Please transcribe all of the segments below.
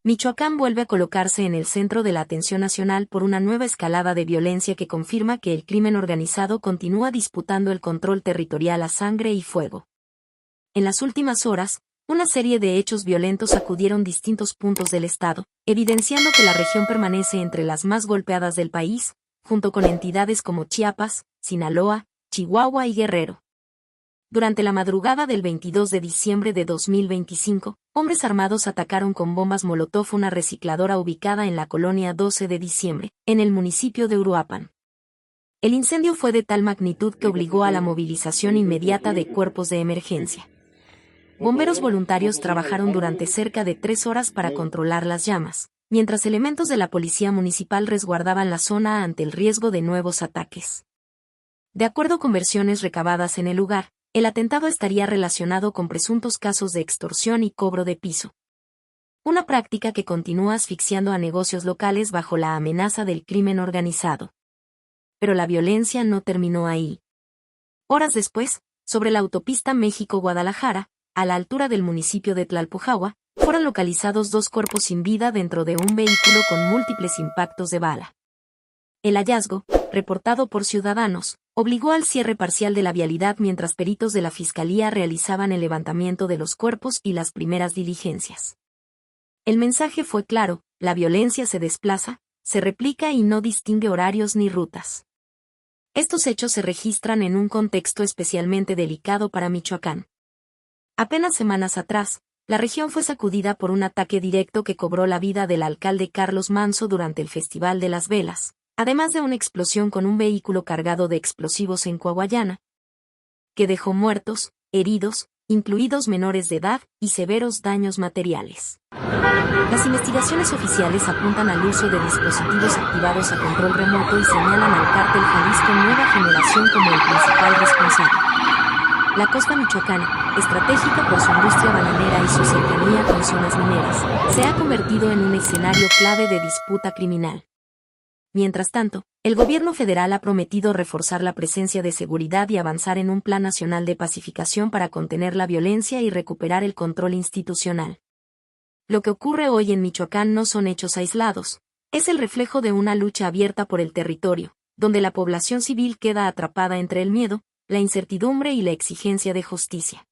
Michoacán vuelve a colocarse en el centro de la atención nacional por una nueva escalada de violencia que confirma que el crimen organizado continúa disputando el control territorial a sangre y fuego. En las últimas horas, una serie de hechos violentos sacudieron distintos puntos del estado, evidenciando que la región permanece entre las más golpeadas del país, junto con entidades como Chiapas, Sinaloa, Chihuahua y Guerrero. Durante la madrugada del 22 de diciembre de 2025, hombres armados atacaron con bombas Molotov una recicladora ubicada en la colonia 12 de diciembre, en el municipio de Uruapan. El incendio fue de tal magnitud que obligó a la movilización inmediata de cuerpos de emergencia. Bomberos voluntarios trabajaron durante cerca de 3 horas para controlar las llamas, mientras elementos de la policía municipal resguardaban la zona ante el riesgo de nuevos ataques. De acuerdo con versiones recabadas en el lugar, el atentado estaría relacionado con presuntos casos de extorsión y cobro de piso. Una práctica que continúa asfixiando a negocios locales bajo la amenaza del crimen organizado. Pero la violencia no terminó ahí. Horas después, sobre la autopista México-Guadalajara, a la altura del municipio de Tlalpujahua, fueron localizados 2 cuerpos sin vida dentro de un vehículo con múltiples impactos de bala. El hallazgo, reportado por ciudadanos, obligó al cierre parcial de la vialidad mientras peritos de la Fiscalía realizaban el levantamiento de los cuerpos y las primeras diligencias. El mensaje fue claro: la violencia se desplaza, se replica y no distingue horarios ni rutas. Estos hechos se registran en un contexto especialmente delicado para Michoacán. Apenas semanas atrás, la región fue sacudida por un ataque directo que cobró la vida del alcalde Carlos Manzo durante el Festival de las Velas, además de una explosión con un vehículo cargado de explosivos en Coahuayana, que dejó muertos, heridos, incluidos menores de edad, y severos daños materiales. Las investigaciones oficiales apuntan al uso de dispositivos activados a control remoto y señalan al cártel Jalisco Nueva Generación como el principal responsable. La costa michoacana, estratégica por su industria bananera y su cercanía con zonas mineras, se ha convertido en un escenario clave de disputa criminal. Mientras tanto, el gobierno federal ha prometido reforzar la presencia de seguridad y avanzar en un plan nacional de pacificación para contener la violencia y recuperar el control institucional. Lo que ocurre hoy en Michoacán no son hechos aislados, es el reflejo de una lucha abierta por el territorio, donde la población civil queda atrapada entre el miedo, la incertidumbre y la exigencia de justicia.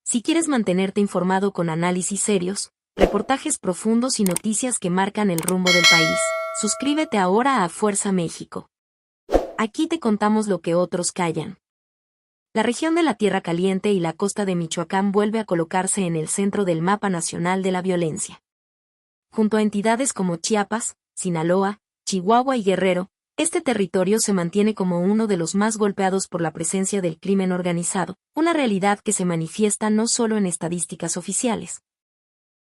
Si quieres mantenerte informado con análisis serios, reportajes profundos y noticias que marcan el rumbo del país, suscríbete ahora a Fuerza México. Aquí te contamos lo que otros callan. La región de la Tierra Caliente y la costa de Michoacán vuelve a colocarse en el centro del mapa nacional de la violencia. Junto a entidades como Chiapas, Sinaloa, Chihuahua y Guerrero, este territorio se mantiene como uno de los más golpeados por la presencia del crimen organizado, una realidad que se manifiesta no solo en estadísticas oficiales,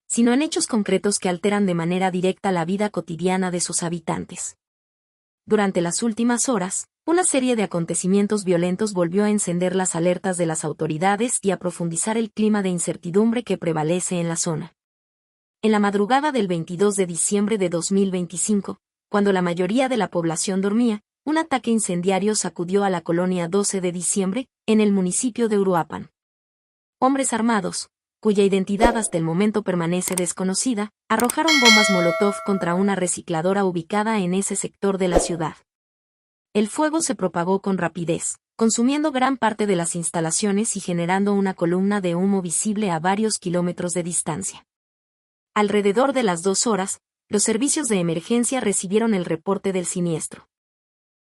sino en hechos concretos que alteran de manera directa la vida cotidiana de sus habitantes. Durante las últimas horas, una serie de acontecimientos violentos volvió a encender las alertas de las autoridades y a profundizar el clima de incertidumbre que prevalece en la zona. En la madrugada del 22 de diciembre de 2025, cuando la mayoría de la población dormía, un ataque incendiario sacudió a la colonia 12 de diciembre, en el municipio de Uruapan. Hombres armados, cuya identidad hasta el momento permanece desconocida, arrojaron bombas Molotov contra una recicladora ubicada en ese sector de la ciudad. El fuego se propagó con rapidez, consumiendo gran parte de las instalaciones y generando una columna de humo visible a varios kilómetros de distancia. Alrededor de las 2 horas, los servicios de emergencia recibieron el reporte del siniestro.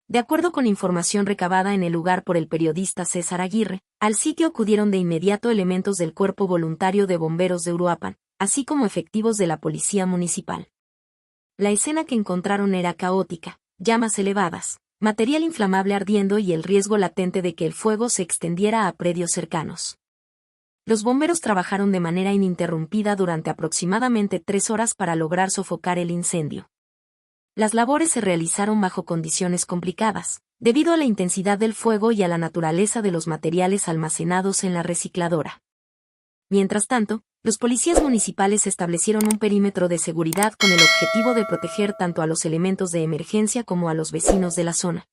De acuerdo con información recabada en el lugar por el periodista César Aguirre, al sitio acudieron de inmediato elementos del Cuerpo Voluntario de Bomberos de Uruapan, así como efectivos de la Policía Municipal. La escena que encontraron era caótica: llamas elevadas, material inflamable ardiendo y el riesgo latente de que el fuego se extendiera a predios cercanos. Los bomberos trabajaron de manera ininterrumpida durante aproximadamente 3 horas para lograr sofocar el incendio. Las labores se realizaron bajo condiciones complicadas, debido a la intensidad del fuego y a la naturaleza de los materiales almacenados en la recicladora. Mientras tanto, los policías municipales establecieron un perímetro de seguridad con el objetivo de proteger tanto a los elementos de emergencia como a los vecinos de la zona,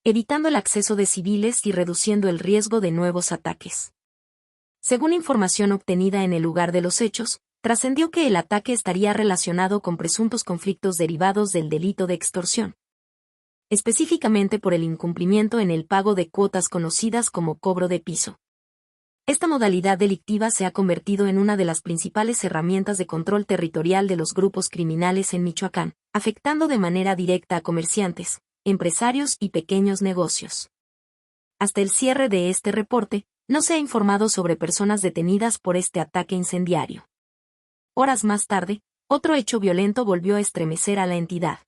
evitando el acceso de civiles y reduciendo el riesgo de nuevos ataques. Según información obtenida en el lugar de los hechos, trascendió que el ataque estaría relacionado con presuntos conflictos derivados del delito de extorsión, específicamente por el incumplimiento en el pago de cuotas conocidas como cobro de piso. Esta modalidad delictiva se ha convertido en una de las principales herramientas de control territorial de los grupos criminales en Michoacán, afectando de manera directa a comerciantes, empresarios y pequeños negocios. Hasta el cierre de este reporte, no se ha informado sobre personas detenidas por este ataque incendiario. Horas más tarde, otro hecho violento volvió a estremecer a la entidad.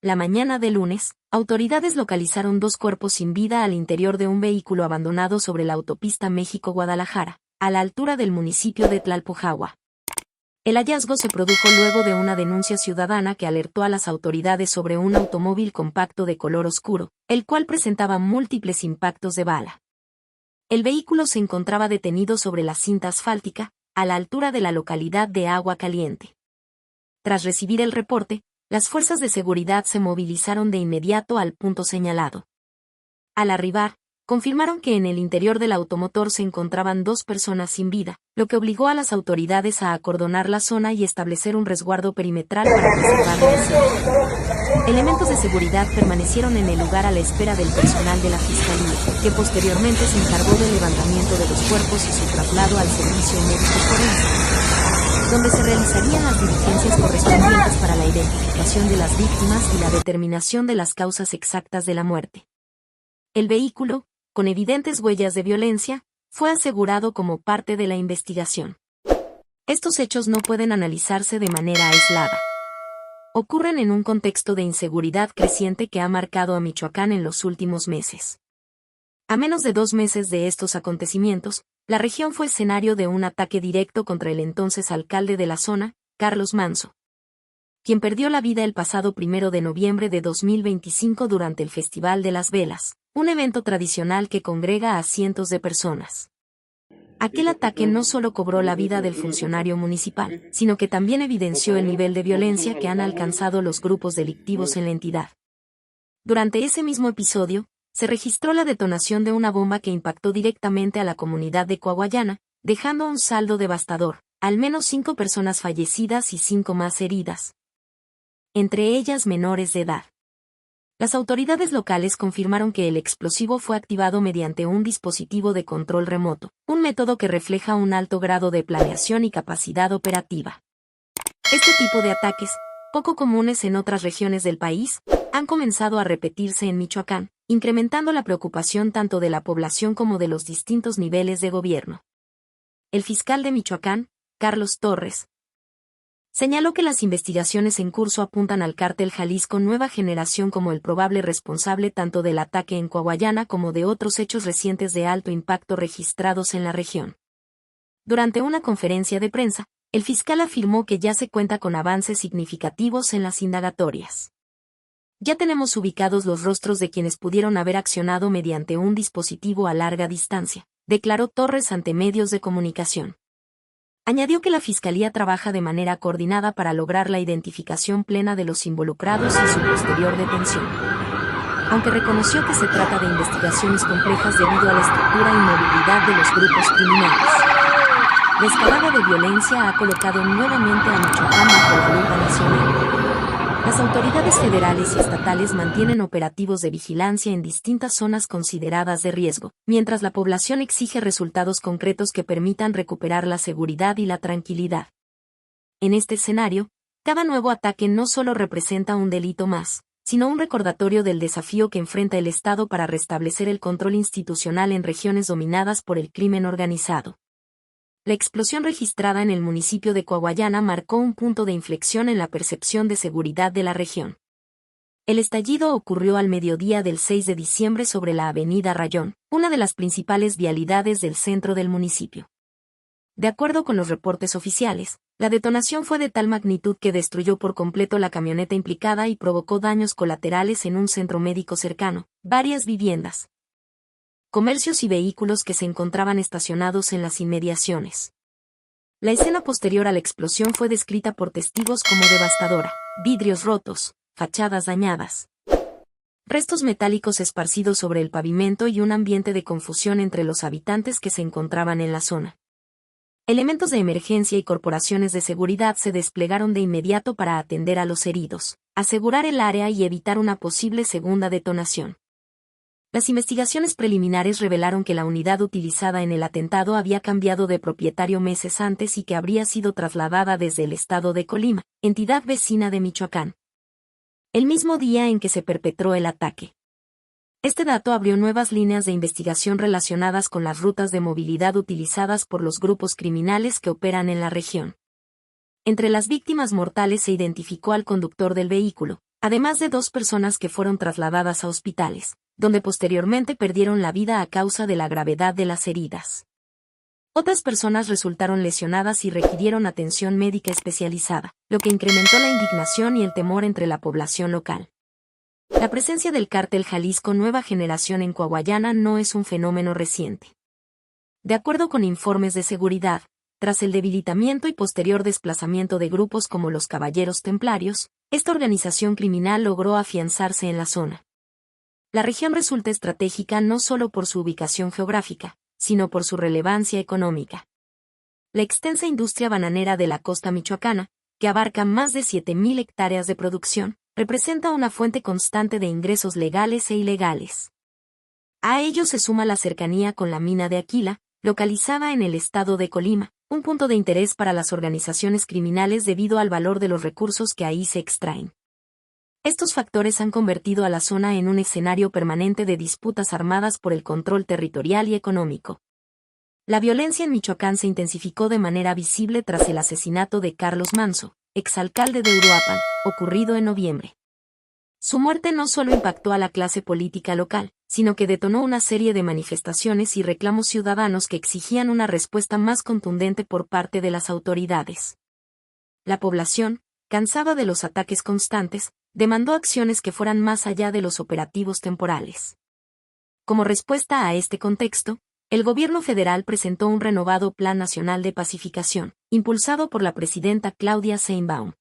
La mañana de lunes, autoridades localizaron 2 cuerpos sin vida al interior de un vehículo abandonado sobre la autopista México-Guadalajara, a la altura del municipio de Tlalpujahua. El hallazgo se produjo luego de una denuncia ciudadana que alertó a las autoridades sobre un automóvil compacto de color oscuro, el cual presentaba múltiples impactos de bala. El vehículo se encontraba detenido sobre la cinta asfáltica, a la altura de la localidad de Agua Caliente. Tras recibir el reporte, las fuerzas de seguridad se movilizaron de inmediato al punto señalado. Al arribar, confirmaron que en el interior del automotor se encontraban 2 personas sin vida, lo que obligó a las autoridades a acordonar la zona y establecer un resguardo perimetral para preservar la escena. Elementos de seguridad permanecieron en el lugar a la espera del personal de la Fiscalía, que posteriormente se encargó del levantamiento de los cuerpos y su traslado al servicio médico forense, donde se realizarían las diligencias correspondientes para la identificación de las víctimas y la determinación de las causas exactas de la muerte. El vehículo, con evidentes huellas de violencia, fue asegurado como parte de la investigación. Estos hechos no pueden analizarse de manera aislada. Ocurren en un contexto de inseguridad creciente que ha marcado a Michoacán en los últimos meses. A menos de 2 meses de estos acontecimientos, la región fue escenario de un ataque directo contra el entonces alcalde de la zona, Carlos Manzo, quien perdió la vida el pasado 1 de noviembre de 2025 durante el Festival de las Velas, un evento tradicional que congrega a cientos de personas. Aquel ataque no solo cobró la vida del funcionario municipal, sino que también evidenció el nivel de violencia que han alcanzado los grupos delictivos en la entidad. Durante ese mismo episodio, se registró la detonación de una bomba que impactó directamente a la comunidad de Coahuayana, dejando un saldo devastador, al menos 5 personas fallecidas y 5 más heridas, entre ellas menores de edad. Las autoridades locales confirmaron que el explosivo fue activado mediante un dispositivo de control remoto, un método que refleja un alto grado de planeación y capacidad operativa. Este tipo de ataques, poco comunes en otras regiones del país, han comenzado a repetirse en Michoacán, incrementando la preocupación tanto de la población como de los distintos niveles de gobierno. El fiscal de Michoacán, Carlos Torres, señaló que las investigaciones en curso apuntan al cártel Jalisco Nueva Generación como el probable responsable tanto del ataque en Coahuayana como de otros hechos recientes de alto impacto registrados en la región. Durante una conferencia de prensa, el fiscal afirmó que ya se cuenta con avances significativos en las indagatorias. Ya tenemos ubicados los rostros de quienes pudieron haber accionado mediante un dispositivo a larga distancia, declaró Torres ante medios de comunicación. Añadió que la Fiscalía trabaja de manera coordinada para lograr la identificación plena de los involucrados y su posterior detención. Aunque reconoció que se trata de investigaciones complejas debido a la estructura y movilidad de los grupos criminales. La escalada de violencia ha colocado nuevamente a Michoacán bajo la lupa nacional. Las autoridades federales y estatales mantienen operativos de vigilancia en distintas zonas consideradas de riesgo, mientras la población exige resultados concretos que permitan recuperar la seguridad y la tranquilidad. En este escenario, cada nuevo ataque no solo representa un delito más, sino un recordatorio del desafío que enfrenta el Estado para restablecer el control institucional en regiones dominadas por el crimen organizado. La explosión registrada en el municipio de Coahuayana marcó un punto de inflexión en la percepción de seguridad de la región. El estallido ocurrió al mediodía del 6 de diciembre sobre la avenida Rayón, una de las principales vialidades del centro del municipio. De acuerdo con los reportes oficiales, la detonación fue de tal magnitud que destruyó por completo la camioneta implicada y provocó daños colaterales en un centro médico cercano, varias viviendas, comercios y vehículos que se encontraban estacionados en las inmediaciones. La escena posterior a la explosión fue descrita por testigos como devastadora: vidrios rotos, fachadas dañadas, restos metálicos esparcidos sobre el pavimento y un ambiente de confusión entre los habitantes que se encontraban en la zona. Elementos de emergencia y corporaciones de seguridad se desplegaron de inmediato para atender a los heridos, asegurar el área y evitar una posible segunda detonación. Las investigaciones preliminares revelaron que la unidad utilizada en el atentado había cambiado de propietario meses antes y que habría sido trasladada desde el estado de Colima, entidad vecina de Michoacán, el mismo día en que se perpetró el ataque. Este dato abrió nuevas líneas de investigación relacionadas con las rutas de movilidad utilizadas por los grupos criminales que operan en la región. Entre las víctimas mortales se identificó al conductor del vehículo, además de 2 personas que fueron trasladadas a hospitales, donde posteriormente perdieron la vida a causa de la gravedad de las heridas. Otras personas resultaron lesionadas y requirieron atención médica especializada, lo que incrementó la indignación y el temor entre la población local. La presencia del cártel Jalisco Nueva Generación en Coahuayana no es un fenómeno reciente. De acuerdo con informes de seguridad, tras el debilitamiento y posterior desplazamiento de grupos como los Caballeros Templarios, esta organización criminal logró afianzarse en la zona. La región resulta estratégica no solo por su ubicación geográfica, sino por su relevancia económica. La extensa industria bananera de la costa michoacana, que abarca más de 7,000 hectáreas de producción, representa una fuente constante de ingresos legales e ilegales. A ello se suma la cercanía con la mina de Aquila, localizada en el estado de Colima, un punto de interés para las organizaciones criminales debido al valor de los recursos que ahí se extraen. Estos factores han convertido a la zona en un escenario permanente de disputas armadas por el control territorial y económico. La violencia en Michoacán se intensificó de manera visible tras el asesinato de Carlos Manso, exalcalde de Uruapan, ocurrido en noviembre. Su muerte no solo impactó a la clase política local, sino que detonó una serie de manifestaciones y reclamos ciudadanos que exigían una respuesta más contundente por parte de las autoridades. La población, cansada de los ataques constantes, demandó acciones que fueran más allá de los operativos temporales. Como respuesta a este contexto, el gobierno federal presentó un renovado Plan Nacional de Pacificación, impulsado por la presidenta Claudia Sheinbaum.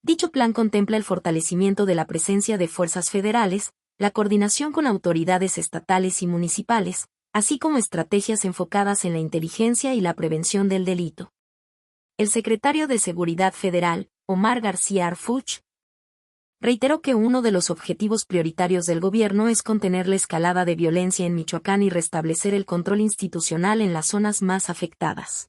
Dicho plan contempla el fortalecimiento de la presencia de fuerzas federales, la coordinación con autoridades estatales y municipales, así como estrategias enfocadas en la inteligencia y la prevención del delito. El secretario de Seguridad Federal, Omar García Harfuch, reiteró que uno de los objetivos prioritarios del gobierno es contener la escalada de violencia en Michoacán y restablecer el control institucional en las zonas más afectadas.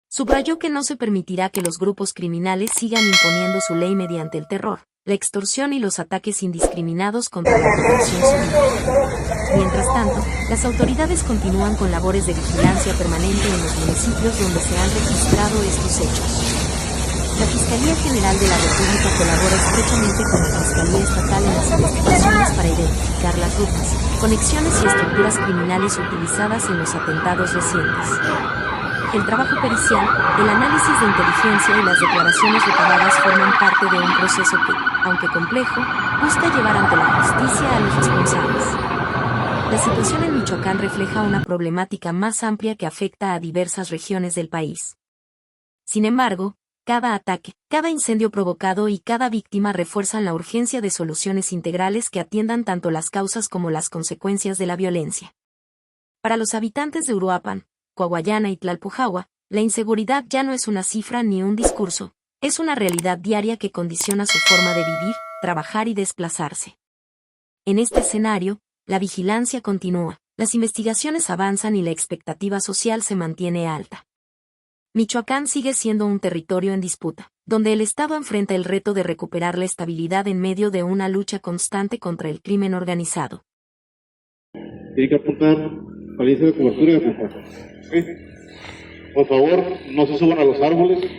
Subrayó que no se permitirá que los grupos criminales sigan imponiendo su ley mediante el terror, la extorsión y los ataques indiscriminados contra la población civil. Mientras tanto, las autoridades continúan con labores de vigilancia permanente en los municipios donde se han registrado estos hechos. La Fiscalía General de la República colabora estrechamente con la Fiscalía Estatal en las investigaciones para identificar las rutas, conexiones y estructuras criminales utilizadas en los atentados recientes. El trabajo pericial, el análisis de inteligencia y las declaraciones recabadas forman parte de un proceso que, aunque complejo, busca llevar ante la justicia a los responsables. La situación en Michoacán refleja una problemática más amplia que afecta a diversas regiones del país. Sin embargo, cada ataque, cada incendio provocado y cada víctima refuerzan la urgencia de soluciones integrales que atiendan tanto las causas como las consecuencias de la violencia. Para los habitantes de Uruapan, Coahuayana y Tlalpujahua, la inseguridad ya no es una cifra ni un discurso, es una realidad diaria que condiciona su forma de vivir, trabajar y desplazarse. En este escenario, la vigilancia continúa, las investigaciones avanzan y la expectativa social se mantiene alta. Michoacán sigue siendo un territorio en disputa, donde el Estado enfrenta el reto de recuperar la estabilidad en medio de una lucha constante contra el crimen organizado. Tiene que apuntar al índice de cobertura y apuntar. ¿Sí? Por favor, no se suban a los árboles.